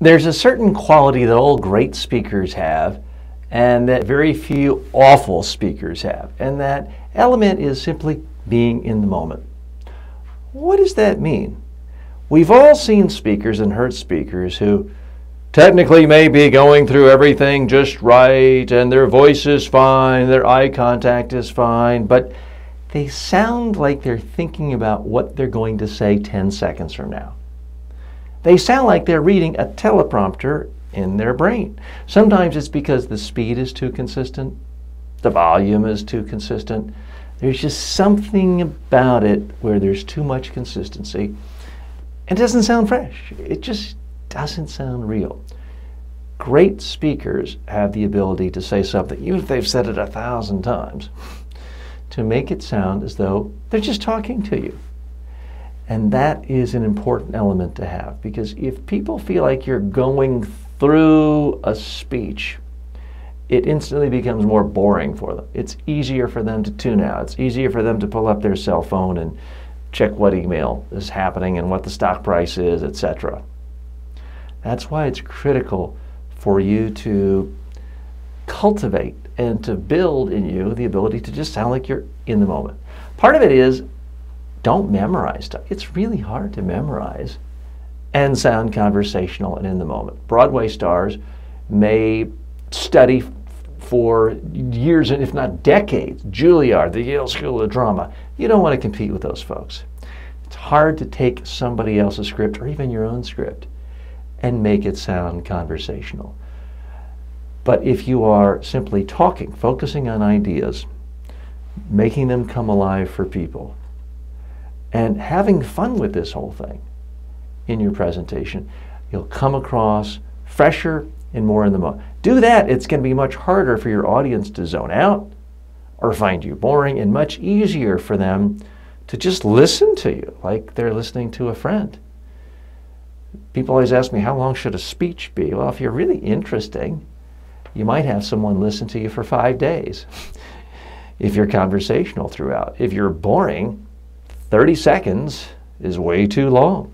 There's a certain quality that all great speakers have and that very few awful speakers have. And that element is simply being in the moment. What does that mean? We've all seen speakers and heard speakers who technically may be going through everything just right and their voice is fine, their eye contact is fine, but they sound like they're thinking about what they're going to say 10 seconds from now. They sound like they're reading a teleprompter in their brain. Sometimes it's because the speed is too consistent, the volume is too consistent. There's just something about it where there's too much consistency. It doesn't sound fresh. It just doesn't sound real. Great speakers have the ability to say something, even if they've said it 1,000 times, to make it sound as though they're just talking to you. And that is an important element to have, because if people feel like you're going through a speech, it instantly becomes more boring for them. It's easier for them to tune out. It's easier for them to pull up their cell phone and check what email is happening and what the stock price is, etc. That's why it's critical for you to cultivate and to build in you the ability to just sound like you're in the moment. Part of it is, don't memorize stuff. It's really hard to memorize and sound conversational and in the moment. Broadway stars may study for years, and if not decades. Juilliard, the Yale School of Drama. You don't want to compete with those folks. It's hard to take somebody else's script or even your own script and make it sound conversational. But if you are simply talking, focusing on ideas, making them come alive for people, and having fun with this whole thing in your presentation, you'll come across fresher and more in the moment. Do that, it's going to be much harder for your audience to zone out or find you boring, and much easier for them to just listen to you like they're listening to a friend. People always ask me, how long should a speech be? Well, if you're really interesting, you might have someone listen to you for 5 days if you're conversational throughout. If you're boring, 30 seconds is way too long.